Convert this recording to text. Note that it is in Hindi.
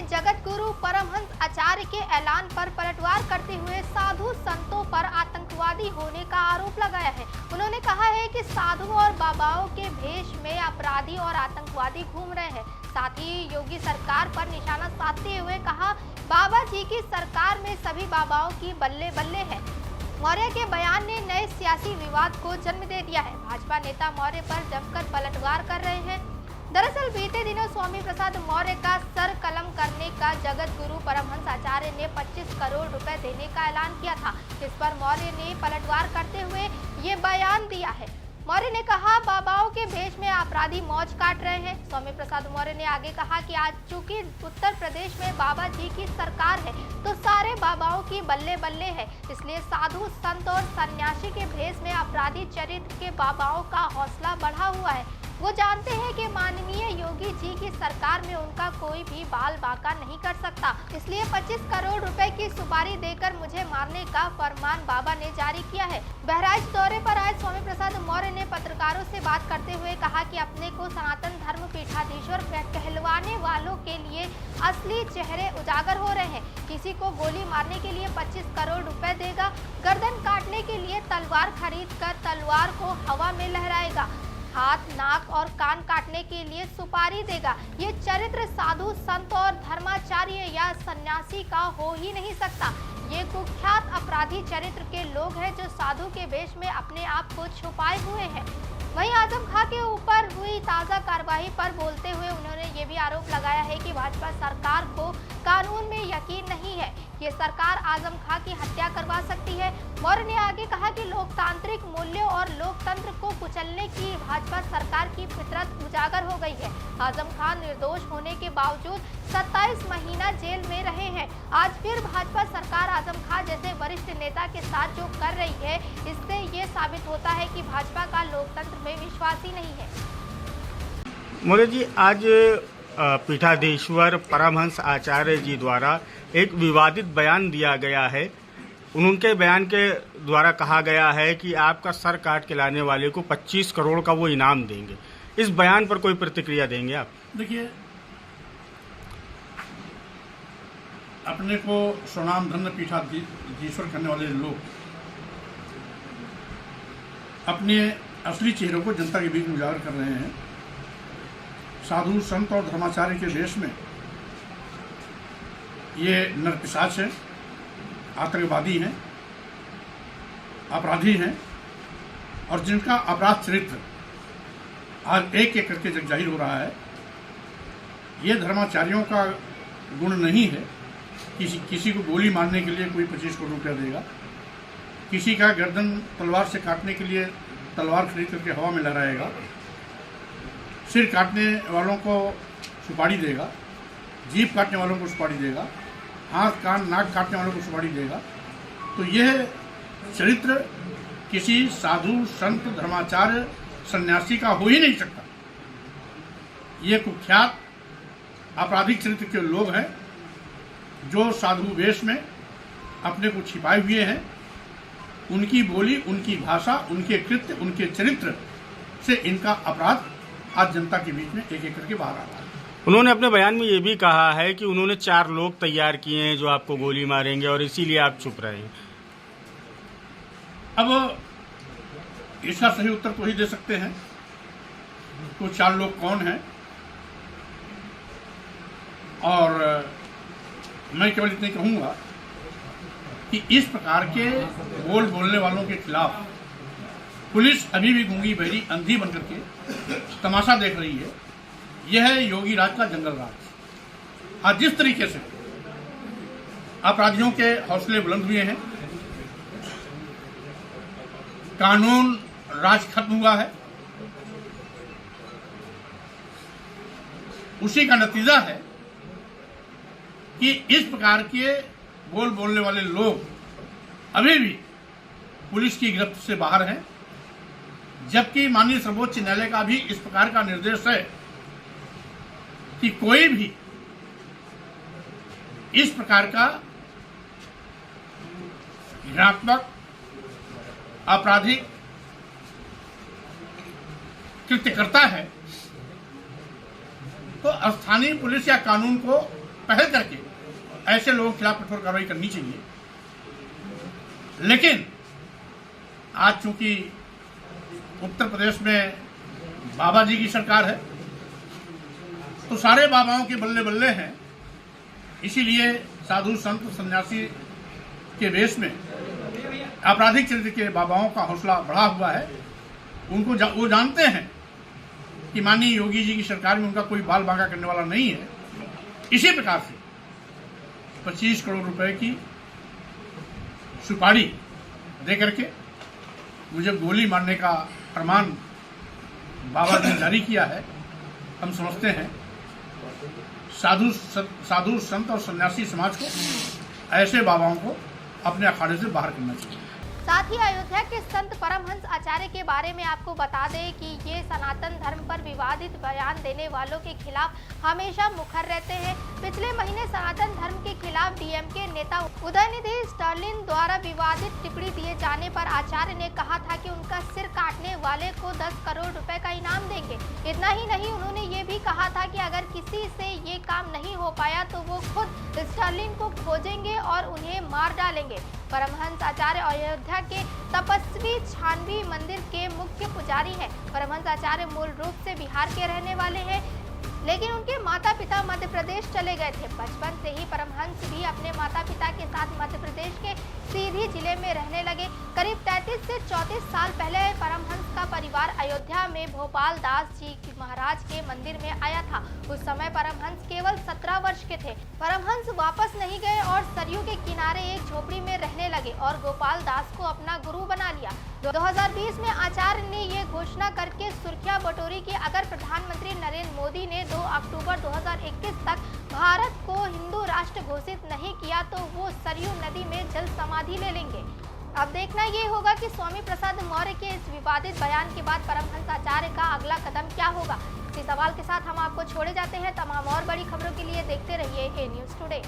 जगत गुरु परमहंस आचार्य के ऐलान पर पलटवार करते हुए साधु संतों पर आतंकवादी होने का आरोप लगाया है। उन्होंने कहा है कि साधु और बाबाओं के भेष में अपराधी और आतंकवादी घूम रहे हैं। साथ ही योगी सरकार पर निशाना साधते हुए कहा, बाबा जी की सरकार में सभी बाबाओं की बल्ले बल्ले है। मौर्य के बयान ने नए सियासी विवाद को जन्म दे दिया है। भाजपा नेता मौर्य पर जमकर पलटवार कर रहे हैं। दरअसल बीते दिनों स्वामी प्रसाद मौर्य का सर कलम करने का जगत गुरु परमहंस आचार्य ने 25 करोड़ रुपए देने का ऐलान किया था। इस पर मौर्य ने पलटवार करते हुए ये बयान दिया है। मौर्य ने कहा, बाबाओं के भेष में अपराधी मौज काट रहे हैं। स्वामी प्रसाद मौर्य ने आगे कहा कि आज चूंकि उत्तर प्रदेश में बाबा जी की सरकार है तो सारे बाबाओं की बल्ले बल्ले है, इसलिए साधु संत और सन्यासी के भेष में अपराधी चरित्र के बाबाओं का हौसला बढ़ा हुआ है। वो जानते हैं कि माननीय योगी जी की सरकार में उनका कोई भी बाल बाका नहीं कर सकता, इसलिए 25 करोड़ रुपए की सुपारी देकर मुझे मारने का फरमान बाबा ने जारी किया है। बहराइच दौरे पर आए स्वामी प्रसाद मौर्य ने पत्रकारों से बात करते हुए कहा कि अपने को सनातन धर्म पीठाधीश्वर कहलवाने वालों के लिए असली चेहरे उजागर हो रहे हैं। किसी को गोली मारने के लिए 25 करोड़ रुपए देगा, गर्दन काटने के लिए तलवार खरीद कर तलवार को हवा में लहराएगा, हाथ, नाक और कान काटने के लिए सुपारी देगा। ये चरित्र साधु संत और धर्माचार्य या सन्यासी का हो ही नहीं सकता। ये कुख्यात अपराधी चरित्र के लोग हैं जो साधु के वेश में अपने आप को छुपाए हुए हैं। वहीं आजम खां के ऊपर हुई ताजा कार्रवाई पर बोलते हुए उन्होंने ये भी आरोप लगाया है कि भाजपा सरकार को कानून में यकीन नहीं है। ये सरकार आजम खां की हत्या करवा सकती है। मौर्य ने आगे कहा कि लोकतांत्रिक मूल्यों और लोकतंत्र को कुचलने की भाजपा सरकार की फितरत उजागर हो गई है। आजम खां निर्दोष होने के बावजूद 27 महीना जेल में रहे हैं। आज फिर भाजपा सरकार आजम खां जैसे वरिष्ठ नेता के साथ जो कर रही है, इससे ये साबित होता है कि भाजपा का लोकतंत्र में विश्वास ही नहीं है। मौर्य जी, आज पीठाधीश्वर परमहंस आचार्य जी द्वारा एक विवादित बयान दिया गया है। उनके बयान के द्वारा कहा गया है कि आपका सर काट के लाने वाले को 25 करोड़ का वो इनाम देंगे। इस बयान पर कोई प्रतिक्रिया देंगे आप? देखिए, अपने को स्वनाम धन्य पीठाधीश्वर करने वाले लोग अपने असली चेहरों को जनता के बीच में उजागर कर रहे हैं। साधु संत और धर्माचार्य के देश में ये नरपिशाच हैं, आतंकवादी हैं, अपराधी हैं और जिनका अपराध चरित्र आज एक एक करके जग जाहिर हो रहा है। ये धर्माचार्यों का गुण नहीं है किसी को गोली मारने के लिए कोई 25 करोड़ रुपया देगा, किसी का गर्दन तलवार से काटने के लिए तलवार खरीद करके हवा में लहराएगा, सिर काटने वालों को सुपारी देगा, जीभ काटने वालों को सुपारी देगा, हाथ, कान, नाक काटने वालों को सुपारी देगा। तो यह चरित्र किसी साधु संत धर्माचार्य सन्यासी का हो ही नहीं सकता। ये कुख्यात आपराधिक चरित्र के लोग हैं जो साधु वेश में अपने को छिपाए हुए हैं। उनकी बोली, उनकी भाषा, उनके कृत्य, उनके चरित्र से इनका अपराध आज जनता के बीच में एक एक करके बाहर आ रहा है। उन्होंने अपने बयान में ये भी कहा है कि उन्होंने 4 लोग तैयार किए हैं जो आपको गोली मारेंगे और इसीलिए आप चुप रहे हैं। अब इसका सही उत्तर तो ही दे सकते हैं। तो 4 लोग कौन हैं? और मैं केवल इतने कहूंगा कि इस प्रकार के बोलने वालों के खिलाफ पुलिस अभी भी गूंगी बहरी अंधी बनकर के तमाशा देख रही है। यह है योगी राज का जंगल राज। आज जिस तरीके से अपराधियों के हौसले बुलंद हुए हैं, कानून राज खत्म हुआ है, उसी का नतीजा है कि इस प्रकार के बोलने वाले लोग अभी भी पुलिस की गिरफ्त से बाहर हैं। जबकि माननीय सर्वोच्च न्यायालय का भी इस प्रकार का निर्देश है कि कोई भी इस प्रकार का घृणात्मक आपराधिक कृत्य करता है तो स्थानीय पुलिस या कानून को पहल करके ऐसे लोगों के खिलाफ कठोर कार्रवाई करनी चाहिए। लेकिन आज चूंकि उत्तर प्रदेश में बाबा जी की सरकार है तो सारे बाबाओं के बल्ले बल्ले हैं, इसीलिए साधु संत सन्यासी के वेश में आपराधिक चरित्र के बाबाओं का हौसला बढ़ा हुआ है। वो जानते हैं कि माननीय योगी जी की सरकार में उनका कोई बाल बांका करने वाला नहीं है। इसी प्रकार से 25 करोड़ रुपए की सुपारी दे करके मुझे गोली मारने का प्रमाण बाबा ने जारी किया है। हम समझते हैं साधु संत और सन्यासी समाज को ऐसे बाबाओं को अपने अखाड़े से बाहर करना चाहिए। साथ ही अयोध्या के संत परमहंस आचार्य के बारे में आपको बता दें कि ये सनातन धर्म पर विवादित बयान देने वालों के खिलाफ हमेशा मुखर रहते हैं। पिछले महीने सनातन धर्म के खिलाफ डीएमके नेता उदयनिधि स्टालिन द्वारा विवादित टिप्पणी दिए जाने पर आचार्य ने कहा था कि उनका सिर काटने वाले को 10 करोड़ रुपए का इनाम देंगे। इतना ही नहीं, उन्होंने ये भी कहा था कि अगर किसी से ये काम नहीं हो पाया तो वो खुद स्टालिन को खोजेंगे और उन्हें मार डालेंगे। परमहंस आचार्य अयोध्या के तपस्वी छानवी मंदिर के मुख्य पुजारी हैं। परमहंस आचार्य मूल रूप से बिहार के रहने वाले हैं, लेकिन उनके माता पिता मध्य प्रदेश चले गए थे। बचपन से ही परमहंस भी अपने माता पिता के साथ मध्य प्रदेश के सीधी जिले में रहने लगे। करीब 33 से 34 साल पहले परमहंस का परिवार अयोध्या में भोपाल दास जी महाराज के मंदिर में आया था। उस समय परमहंस केवल 17 वर्ष के थे। परमहंस वापस नहीं गए और सरयू के किनारे एक झोपड़ी में रहने लगे और गोपाल दास को अपना गुरु बना लिया। 2020 में आचार्य ने ये घोषणा करके सुर्खियां बटोरी कि अगर प्रधानमंत्री नरेंद्र मोदी ने 2 अक्टूबर 2021 तक भारत को हिंदू राष्ट्र घोषित नहीं किया तो वो सरयू नदी में जल समाधि ले लेंगे। अब देखना ये होगा कि स्वामी प्रसाद मौर्य के इस विवादित बयान के बाद परमहंस आचार्य का अगला कदम क्या होगा। इसी सवाल के साथ हम आपको छोड़े जाते हैं। तमाम और बड़ी खबरों के लिए देखते रहिए ए न्यूज़ टुडे।